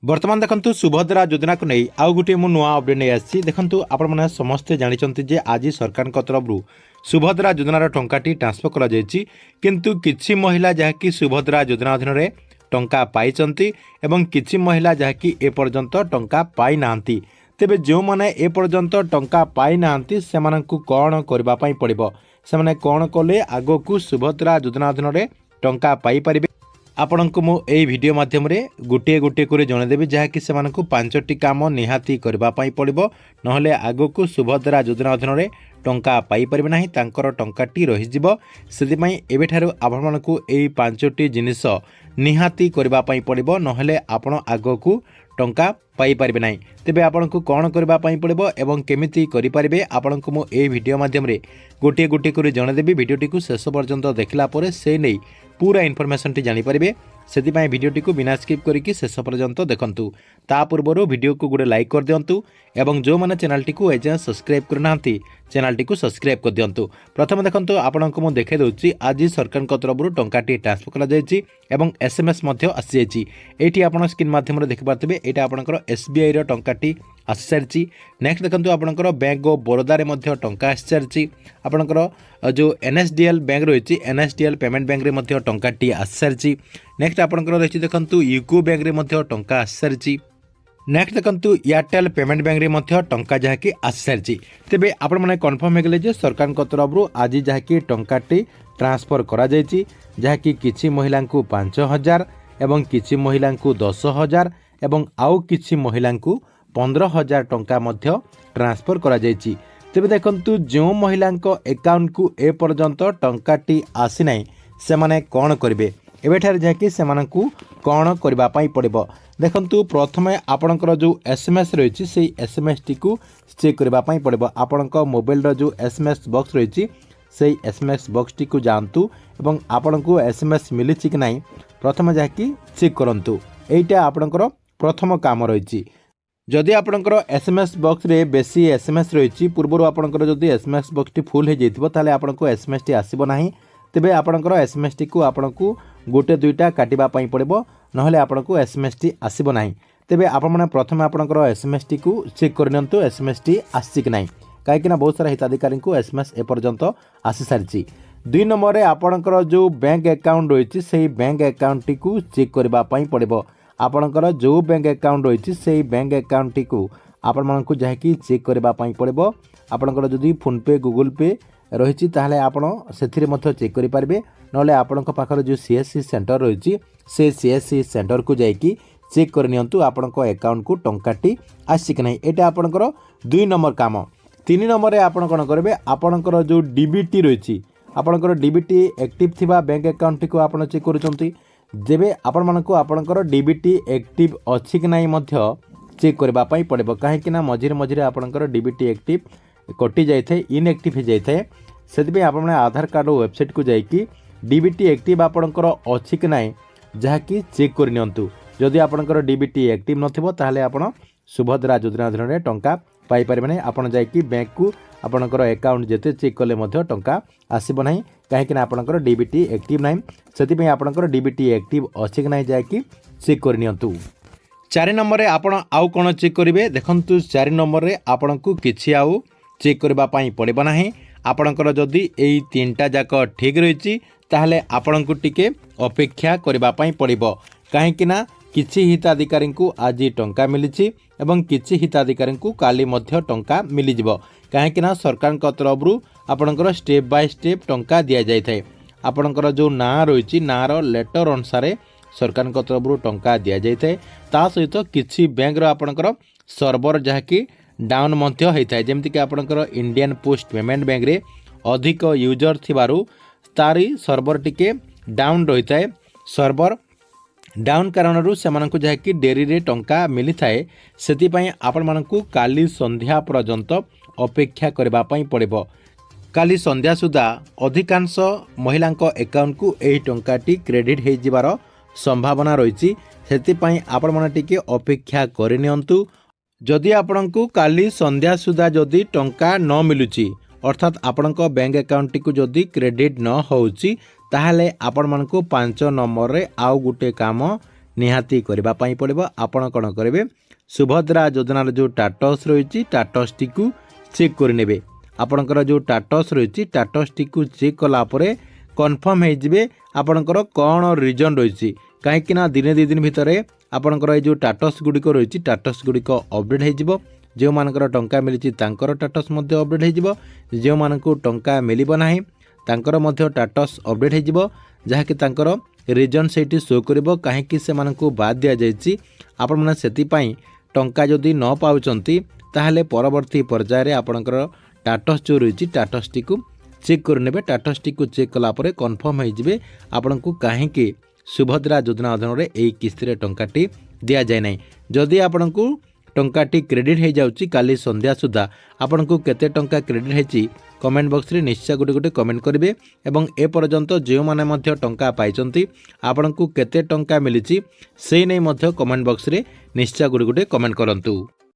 बर्तमान देखंतु सुभद्रा योजना को नहीं आउ गोटे मु नुआ अपडेट नहीं आसी देखंतु आपण माने समस्ते जानिचंती जे आज सरकार तरफ सुभद्रा योजनार टंकाटी ट्रांसफर करा जायछि किंतु किछि महिला जहाँकि सुभद्रा योजना अधीन रे टंका पाइचंती एवं किछि महिला जहाँकि ए पर्यंत टंका पाई नांती तेबे जो माने ए पर्यंत टंका पाई नांती सेमानंकु कोन करबा पई पड़िबो सेमाने कोन कले आगो को सुभद्रा योजना अधीन रे टंका पाई परिबे आपणको मु एई वीडियो माध्यम रे गोटे गोटे करे जणदेबी जहाँकि सेमानंकु 5टी काम निहाती करबा पई पड़िबो नहले आगो को सुभद्रा योजना अधीन रे टंका पाई परिबे नाही तांकर टंकाटी रहि जिवो सेदि पई एबे ठारो आपण मानकु एई 5टी जिनिस निहाती करबा पई पड़िबो नहले आपण आगो को टंका पाई परिबे नाही तेबे आपणको कोन करबा पई पड़िबो एवं केमिति करि परिबे आपणको मु एई वीडियो माध्यम रे गोटे गोटे करे जणदेबी वीडियोटी को शेष पर्यंत देखला परे से नै पूरा इनफॉरमेशन टी जानी परिबे सेति पई वीडियोटी को बिना स्किप करिकि शेष पर्यंत देखंतु ता पूर्वरु वीडियो को गोटे लाइक कर दियंतु एवं जो माने चैनल टी को एजे सब्सक्राइब करनांती चैनल टी को सब्सक्राइब कर दियंतु प्रथम देखंतु आपनको मु देखे दउची आज सरकार को तरफ टंकाटी ट्रांसफर करा जायछि एवं एसएमएस मध्ये आसी जायछि एठी आपण स्क्रीन माध्यम रे देखि पारथिबे एटा आपनकर एसबीआई रो टंकाटी आसी सारछि नेक्स्ट देखंतु आपनकर बैंक ऑफ बड़ौदा रे मध्ये टंका आसी सारछि आपनकर जो एनएसडीएल बैंक रही एनएसडीएल पेमेंट बैंक रे मध्ये टंकाटी आसी सारछि नेक्स्ट आपनकर रही देखंतु यूको बैंक रे मध्ये टंका आसी सारछि नेक्स्ट देखंतु एयरटेल पेमेंट बैंक रे मध्ये टंका जहाँकि आसी सारछि तेबे आपण माने कन्फर्म हे गेले जे सरकार को तरफ आज जहाँकि टंकाटी ट्रांसफर करा जायछि जहाँकि किछि महिला को 5000 एवं किछि महिला को 10000 एवं आउ किछि महिला को 15000 टंका मध्ये ट्रांसफर करा जायछि तेबे देखंतु जो महिला अकाउंट को ए पर्यंत टंकाटी आसी नाही से माने कोन करिवे एबेठार जाकि सेमानकु कोन करबा पई पड़िबो देखंतु प्रथमे आपणकर जो एसएमएस रहिछि सेही एसएमएस टी को चेक करबा पई पड़िबो आपणक मोबाइल रो जो एसएमएस बॉक्स रहिछि सेही एसएमएस बॉक्स टी को जानतु एवं आपणकु एसएमएस मिलिछि कि नाही प्रथमे जाकि चेक करंतु एइटा आपणकर प्रथम काम रहिछि जदि आपणकर एसएमएस बॉक्स रे बेसी एसएमएस रहिछि पूर्वरु आपणकर जदि एसएमएस बॉक्स टी फुल हे जैथिबो ताले आपणको एसएमएस टी आसीबो नाही तेबे आपणकर एसएमएस टी को आपणको गोटे दुईटा काटिबा पई पड़िबो नहले आपणको एसएमएस टी आसीबो नाही तेबे आपण माने प्रथम आपणकर एसएमएस टी को चेक करनियंतु एसएमएस टी आसी कि नाही काहे कि ना बहुत सारा हिताधिकारी को एसएमएस ए पर्यंत आसी सारछि दुई नंबर रे आपणकर जो बैंक अकाउंट रहिछि सेही बैंक अकाउंट टी को चेक करबा पई पड़िबो आपणकर जो बैंक अकाउंट रहिछि सेही बैंक अकाउंट टी को आपण मानकु जाहि चेक करबा पई पड़िबो आपणकर जदि फोन पे गूगल पे रही ताहले आपण सेथिरे मध्य चेक करि पारबे नले आपणक पाखर जो सीएससी सेंटर रही से सीएससी सेंटर को जाइकी चेक कर नियंतु आपणक अकाउंट को टंकाटी आसी कि नहीं एटा आपणकर 2 नंबर काम 3 नंबर रे आपण कोन करबे आपणकर जो डीबीटी रही आपणकर डीबीटी एक्टिव थिबा बैंक अकाउंट को आपण चेक करूचंती जेबे आपण मानको आपणकर डीबीटी एक्टिव अछि कि नहीं मध्य चेक करबा पई पड़िबो काहे कि ना मझिरे मझिरे आपणकर डीबीटी एक्टिव कटि जाइए इनएक्टिव हो जाए से आप आधार कार्ड वेबसाइट को जाइए डीबीटी एक्टिव आपणकर अच्छी कि ना जहाँकि चेक करनियंतु जदि आपणकर डीबीटी एक्टिव नथिबो ताहले आपण सुभद्रा योजना अधीन टंका पाई परिबे नै आपण जाइए बैंक को आपणकर अकाउंट जेते चेक कले मध्य टंका आसीबो नाही काहे कि ना आपणकर डीबीटी एक्टिव नाही सेति आपणकर डीबीटी एक्टिव अच्छी कि ना जाइए चेक करनियंतु 4 नंबर रे आपण आउ कोन चेक करिवे देखंतु 4 नंबर रे आपणकु किछि आउ चेक करबा पई पड़िबो नाही आपणकर जदि एई 3टा जाक ठीक रहिछि ताहले आपणकु टिके अपेक्षा करबा पई पड़िबो काहे कि ना किछि हिताधिकारी को आज टंका मिलिछि एवं किछि हिताधिकारी को काली मध्य टंका मिलि जिवो काहे कि ना सरकार को तरफरु आपणकर स्टेप बाय स्टेप टंका दिया जाय थाए आपणकर जो ना रहिछि ना रो लेटर अनुसार सरकार को तरफरु टंका दिया जाय थाए ता सहित किछि बैंक रो आपणकर सर्वर जहाँकि डाउन मध्य होता है जमती कि आपणकर इंडियन पोस्ट पेमेंट बैंक रे अधिक यूजर थिबारु तारी सर्वर टिके डाउन रही है सर्वर डाउन कारणरू सेमानकु जहाँकि डेरी रे टंका मिली थाए सेति पई आपण मानकु काली संध्या पर्यंत अपेक्षा करबा पई पड़िबो काली संध्या सुधा अधिकांश महिलांक अकाउंट को एही टंकाटी क्रेडिट हे जिबार संभावना रही सेति पई आपण माने टिके अपेक्षा करिनियंतु जदि आपणको काली संध्या सुधा जदि टंका न मिलुची अर्थात आपणको बैंक अकाउंट को जदि क्रेडिट न होउची ताहले आपण मानको 5 नंबर रे आउ गुटे काम निहाती करबा पई पड़िबो। आपण कोन करिवे सुभद्रा योजनार जो स्टाटस रही स्टाटस टी को चेक कर नेबे। आपणकर जो स्टाटस रही स्टाटस टी को चेक कला परे कन्फर्म होइजिबे आपणकर कौन रिजन रही कहीं दिने 2 दिन भितर आपणकर जो स्टाटस गुड़िक रही स्टाटस गुड़िक अपडेट होइजिबो। जो मानकर टंका मिली तांकर स्टाटस मध्य अपडेट होइजिबो। जो मानकु टंका मिलिबो नाही तांकर मध्य स्टाटस अपडेट होइजिबो जहाँकि तांकर रिजन सेठी शो करिबो काहेकि से मानकु बाद दिया जायछि। आपण माने सेति पई टंका जदि न पाउचंती ताहले परवर्ती पर्याय रे आपणकर स्टाटस जो रही स्टाटस टी को चेक कर नेबे। स्टाटस टी को चेक कला परे कन्फर्म होइजिबे आपणकु काहेकि सुभद्रा योजना अधीन रे एई किस्ती टंकाटी दिया जाय नै। जदि आपणकु टंकाटी क्रेडिट हो जाउची काली संध्या सुधा आपणकु केते टंका क्रेडिट हेची कमेंट बॉक्स रे निश्चय गोटे गोटे कमेंट करिवे। एवं ए पर्यंत जो माने मध्य टंका पाइचंती आपणकु केते टंका मिलिची सेई नै मध्य कमेंट बॉक्स रे निश्चय गोटे गोटे कमेंट करंतु।